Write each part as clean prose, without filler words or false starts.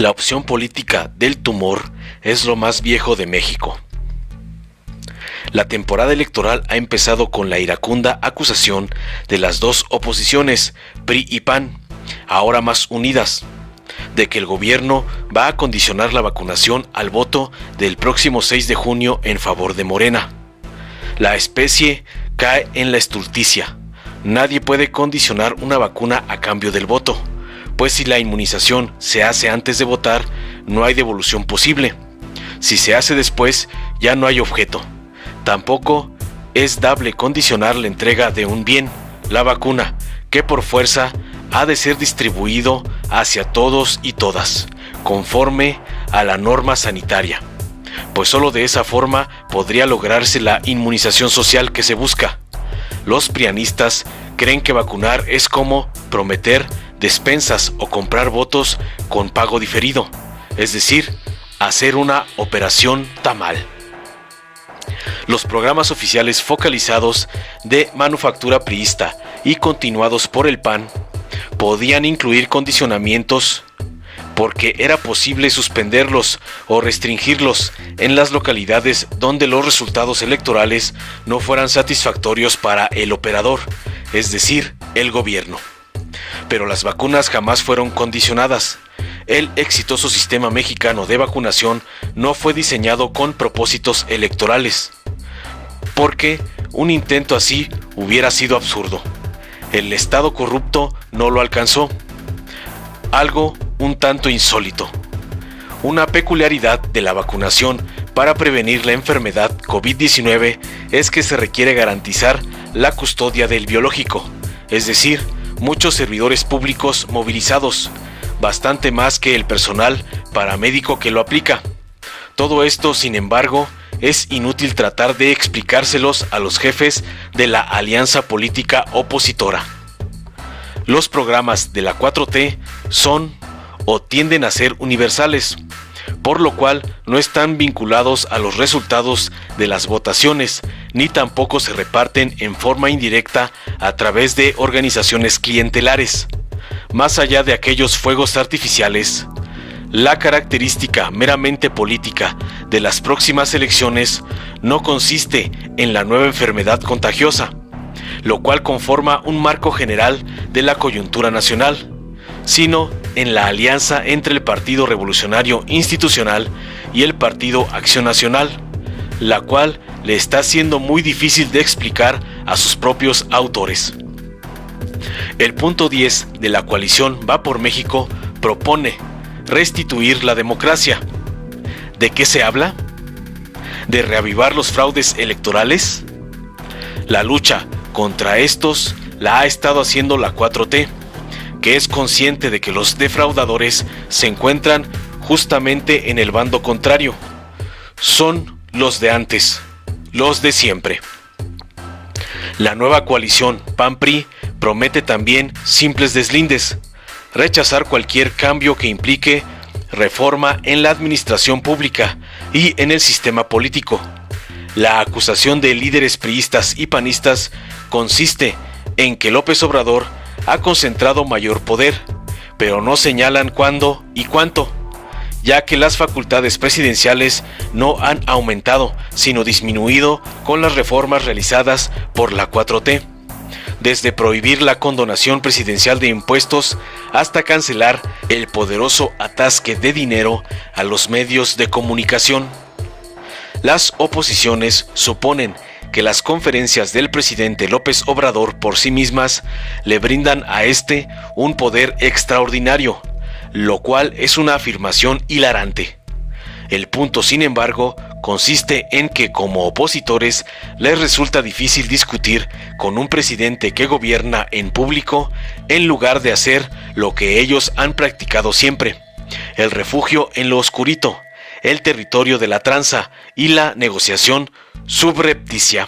La opción política del tumor es lo más viejo de México. La temporada electoral ha empezado con la iracunda acusación de las dos oposiciones, PRI y PAN, ahora más unidas, de que el gobierno va a condicionar la vacunación al voto del próximo 6 de junio en favor de Morena. La especie cae en la estulticia. Nadie puede condicionar una vacuna a cambio del voto, pues si la inmunización se hace antes de votar, no hay devolución posible. Si se hace después, ya no hay objeto. Tampoco es dable condicionar la entrega de un bien, la vacuna, que por fuerza ha de ser distribuido hacia todos y todas, conforme a la norma sanitaria, pues solo de esa forma podría lograrse la inmunización social que se busca. Los prianistas creen que vacunar es como prometer despensas o comprar votos con pago diferido, es decir, hacer una operación tamal. Los programas oficiales focalizados de manufactura priista y continuados por el PAN podían incluir condicionamientos porque era posible suspenderlos o restringirlos en las localidades donde los resultados electorales no fueran satisfactorios para el operador, es decir, el gobierno. Pero las vacunas jamás fueron condicionadas. El exitoso sistema mexicano de vacunación no fue diseñado con propósitos electorales, porque un intento así hubiera sido absurdo. El Estado corrupto no lo alcanzó. Algo un tanto insólito. Una peculiaridad de la vacunación para prevenir la enfermedad COVID-19 es que se requiere garantizar la custodia del biológico, es decir, muchos servidores públicos movilizados, bastante más que el personal paramédico que lo aplica. Todo esto, sin embargo, es inútil tratar de explicárselos a los jefes de la alianza política opositora. Los programas de la 4T son o tienden a ser universales, por lo cual no están vinculados a los resultados de las votaciones, ni tampoco se reparten en forma indirecta a través de organizaciones clientelares. Más allá de aquellos fuegos artificiales, la característica meramente política de las próximas elecciones no consiste en la nueva enfermedad contagiosa, lo cual conforma un marco general de la coyuntura nacional, sino en la alianza entre el Partido Revolucionario Institucional y el Partido Acción Nacional, la cual le está siendo muy difícil de explicar a sus propios autores. El punto 10 de la coalición Va por México propone restituir la democracia. ¿De qué se habla? ¿De reavivar los fraudes electorales? La lucha contra estos la ha estado haciendo la 4T, que es consciente de que los defraudadores se encuentran justamente en el bando contrario. Son los de antes, los de siempre. La nueva coalición PAN-PRI promete también simples deslindes: rechazar cualquier cambio que implique reforma en la administración pública y en el sistema político. La acusación de líderes priistas y panistas consiste en que López Obrador ha concentrado mayor poder, pero no señalan cuándo y cuánto, ya que las facultades presidenciales no han aumentado, sino disminuido con las reformas realizadas por la 4T, desde prohibir la condonación presidencial de impuestos hasta cancelar el poderoso atasque de dinero a los medios de comunicación. Las oposiciones suponen que las conferencias del presidente López Obrador por sí mismas le brindan a este un poder extraordinario, lo cual es una afirmación hilarante. El punto, sin embargo, consiste en que como opositores les resulta difícil discutir con un presidente que gobierna en público en lugar de hacer lo que ellos han practicado siempre: el refugio en lo oscurito, el territorio de la tranza y la negociación subrepticia.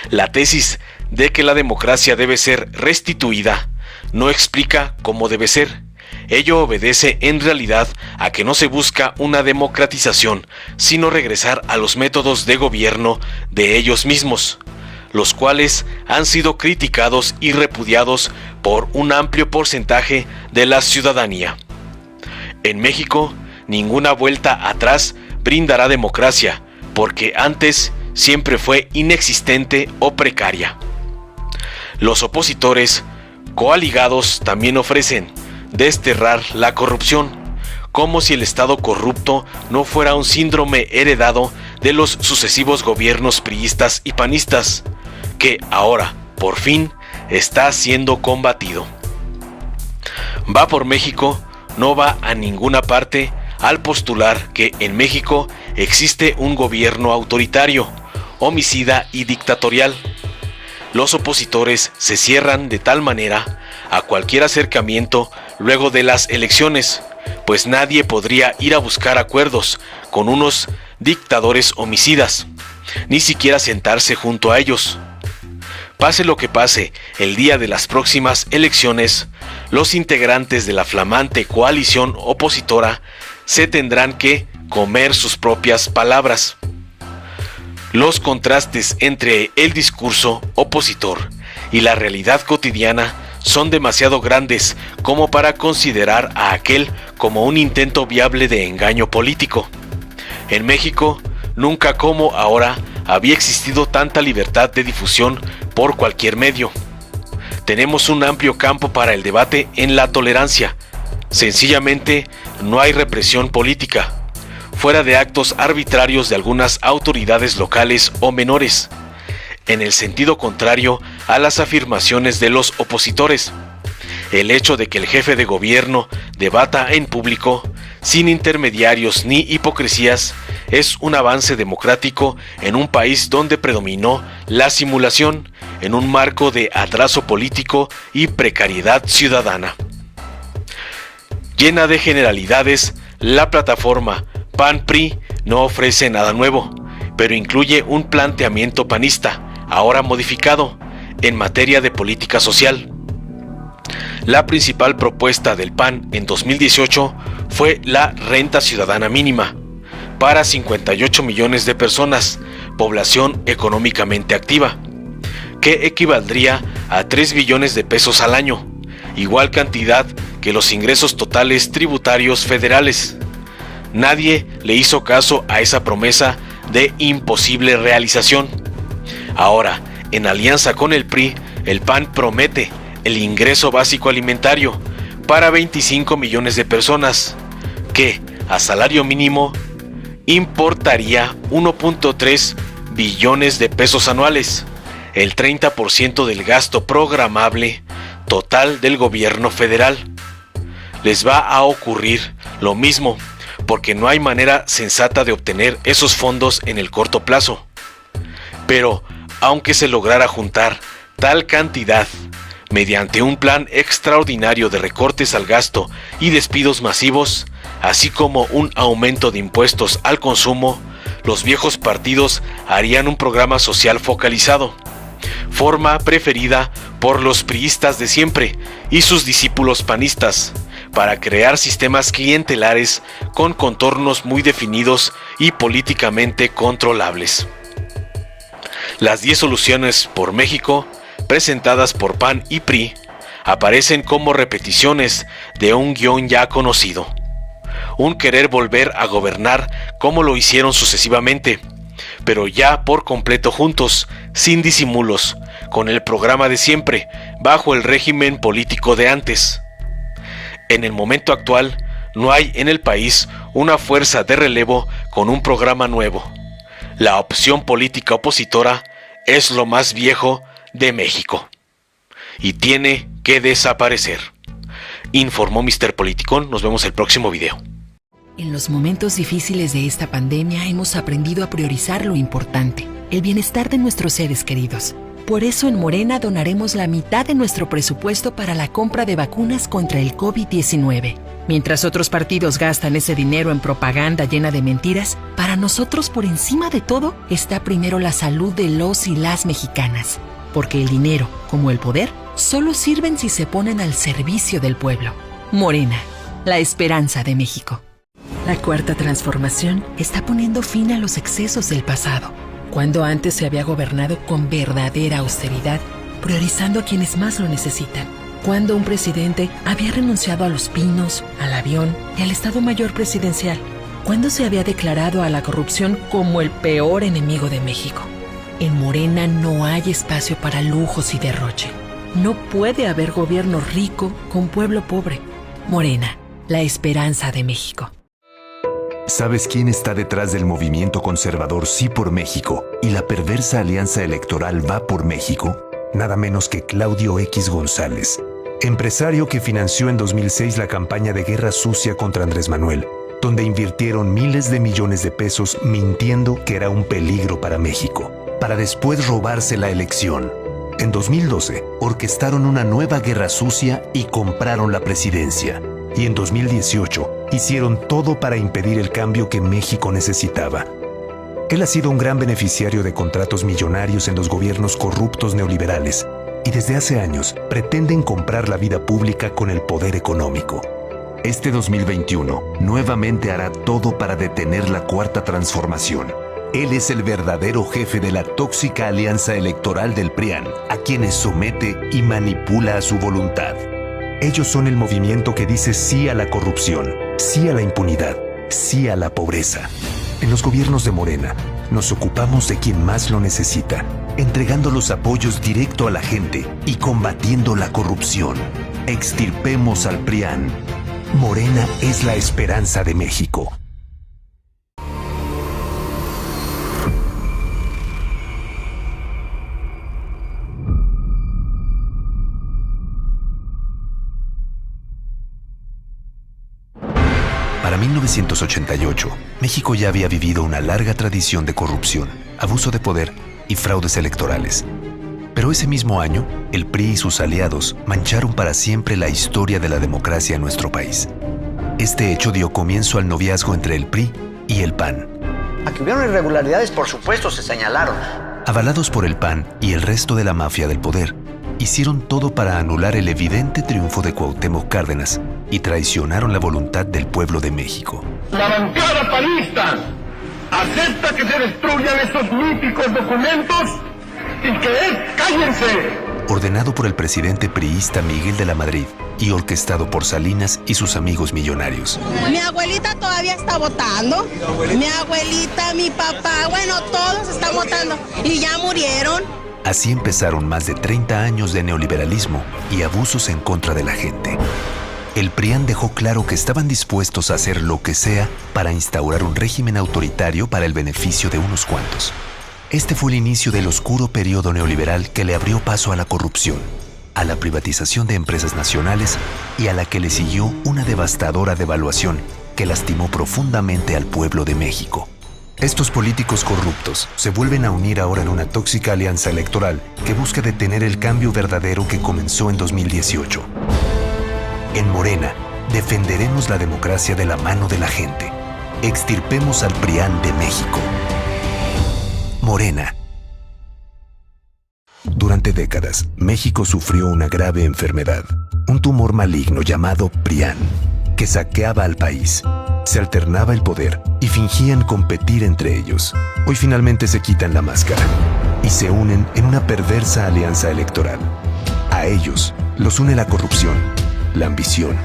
La tesis de que la democracia debe ser restituida no explica cómo debe ser. Ello obedece en realidad a que no se busca una democratización, sino regresar a los métodos de gobierno de ellos mismos, los cuales han sido criticados y repudiados por un amplio porcentaje de la ciudadanía. En México, ninguna vuelta atrás brindará democracia, porque antes siempre fue inexistente o precaria. Los opositores coaligados también ofrecen desterrar la corrupción, como si el Estado corrupto no fuera un síndrome heredado de los sucesivos gobiernos priistas y panistas, que ahora, por fin, está siendo combatido. Va por México no va a ninguna parte al postular que en México existe un gobierno autoritario, homicida y dictatorial. Los opositores se cierran de tal manera a cualquier acercamiento luego de las elecciones, pues nadie podría ir a buscar acuerdos con unos dictadores homicidas, ni siquiera sentarse junto a ellos. Pase lo que pase, el día de las próximas elecciones, los integrantes de la flamante coalición opositora se tendrán que comer sus propias palabras. Los contrastes entre el discurso opositor y la realidad cotidiana son demasiado grandes como para considerar a aquel como un intento viable de engaño político. En México, nunca como ahora había existido tanta libertad de difusión por cualquier medio. Tenemos un amplio campo para el debate en la tolerancia. Sencillamente, no hay represión política, fuera de actos arbitrarios de algunas autoridades locales o menores, en el sentido contrario a las afirmaciones de los opositores. El hecho de que el jefe de gobierno debata en público, sin intermediarios ni hipocresías, es un avance democrático en un país donde predominó la simulación, en un marco de atraso político y precariedad ciudadana. Llena de generalidades, la plataforma PAN-PRI no ofrece nada nuevo, pero incluye un planteamiento panista, ahora modificado, en materia de política social. La principal propuesta del PAN en 2018 fue la renta ciudadana mínima, para 58 millones de personas, población económicamente activa, que equivaldría a 3 billones de pesos al año, igual cantidad que los ingresos totales tributarios federales. Nadie le hizo caso a esa promesa de imposible realización. Ahora, en alianza con el PRI, el PAN promete el ingreso básico alimentario para 25 millones de personas, que a salario mínimo importaría 1.3 billones de pesos anuales, el 30% del gasto programable total del gobierno federal. Les va a ocurrir lo mismo, porque no hay manera sensata de obtener esos fondos en el corto plazo. Pero, aunque se lograra juntar tal cantidad mediante un plan extraordinario de recortes al gasto y despidos masivos, así como un aumento de impuestos al consumo, los viejos partidos harían un programa social focalizado, forma preferida por los priistas de siempre y sus discípulos panistas, para crear sistemas clientelares con contornos muy definidos y políticamente controlables. Las 10 soluciones por México, presentadas por PAN y PRI, aparecen como repeticiones de un guión ya conocido. Un querer volver a gobernar como lo hicieron sucesivamente, pero ya por completo juntos, sin disimulos, con el programa de siempre, bajo el régimen político de antes. En el momento actual, no hay en el país una fuerza de relevo con un programa nuevo. La opción política opositora es lo más viejo de México y tiene que desaparecer, informó Mr. Politicón. Nos vemos el próximo video. En los momentos difíciles de esta pandemia hemos aprendido a priorizar lo importante, el bienestar de nuestros seres queridos. Por eso en Morena donaremos la mitad de nuestro presupuesto para la compra de vacunas contra el COVID-19. Mientras otros partidos gastan ese dinero en propaganda llena de mentiras, para nosotros por encima de todo está primero la salud de los y las mexicanas. Porque el dinero, como el poder, solo sirven si se ponen al servicio del pueblo. Morena, la esperanza de México. La Cuarta Transformación está poniendo fin a los excesos del pasado, cuando antes se había gobernado con verdadera austeridad, priorizando a quienes más lo necesitan. cuando un presidente había renunciado a los pinos, al avión y al Estado Mayor Presidencial, cuando se había declarado a la corrupción como el peor enemigo de México. En Morena no hay espacio para lujos y derroche. No puede haber gobierno rico con pueblo pobre. Morena, la esperanza de México. ¿Sabes quién está detrás del movimiento conservador Sí por México y la perversa alianza electoral Va por México? Nada menos que Claudio X González, empresario que financió en 2006 la campaña de guerra sucia contra Andrés Manuel, donde invirtieron miles de millones de pesos mintiendo que era un peligro para México, para después robarse la elección. En 2012, orquestaron una nueva guerra sucia y compraron la presidencia. Y en 2018, hicieron todo para impedir el cambio que México necesitaba. Él ha sido un gran beneficiario de contratos millonarios en los gobiernos corruptos neoliberales y desde hace años pretenden comprar la vida pública con el poder económico. Este 2021 nuevamente hará todo para detener la Cuarta Transformación. Él es el verdadero jefe de la tóxica alianza electoral del PRIAN, a quienes somete y manipula a su voluntad. Ellos son el movimiento que dice sí a la corrupción, sí a la impunidad, sí a la pobreza. En los gobiernos de Morena, nos ocupamos de quien más lo necesita, entregando los apoyos directo a la gente y combatiendo la corrupción. Extirpemos al PRIAN. Morena es la esperanza de México. Para 1988, México ya había vivido una larga tradición de corrupción, abuso de poder y fraudes electorales. Pero ese mismo año, el PRI y sus aliados mancharon para siempre la historia de la democracia en nuestro país. Este hecho dio comienzo al noviazgo entre el PRI y el PAN. A que hubieron irregularidades, por supuesto, se señalaron. Avalados por el PAN y el resto de la mafia del poder, hicieron todo para anular el evidente triunfo de Cuauhtémoc Cárdenas y traicionaron la voluntad del pueblo de México. La bancada panista acepta que se destruyan estos míticos documentos y que cállense. Ordenado por el presidente priista Miguel de la Madrid y orquestado por Salinas y sus amigos millonarios. Mi abuelita todavía está votando. Mi abuelita, mi papá, bueno, todos están votando y ya murieron. Así empezaron más de 30 años de neoliberalismo y abusos en contra de la gente. El PRIAN dejó claro que estaban dispuestos a hacer lo que sea para instaurar un régimen autoritario para el beneficio de unos cuantos. Este fue el inicio del oscuro periodo neoliberal que le abrió paso a la corrupción, a la privatización de empresas nacionales y a la que le siguió una devastadora devaluación que lastimó profundamente al pueblo de México. Estos políticos corruptos se vuelven a unir ahora en una tóxica alianza electoral que busca detener el cambio verdadero que comenzó en 2018. En Morena, defenderemos la democracia de la mano de la gente. Extirpemos al PRIAN de México. Morena. Durante décadas, México sufrió una grave enfermedad, un tumor maligno llamado PRIAN, que saqueaba al país. Se alternaba el poder y fingían competir entre ellos. Hoy finalmente se quitan la máscara y se unen en una perversa alianza electoral. A ellos los une la corrupción, la ambición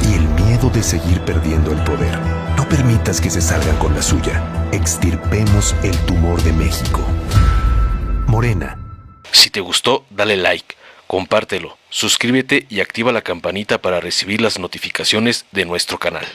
y el miedo de seguir perdiendo el poder. No permitas que se salgan con la suya. Extirpemos el tumor de México. Morena. Si te gustó, dale like, compártelo, suscríbete y activa la campanita para recibir las notificaciones de nuestro canal.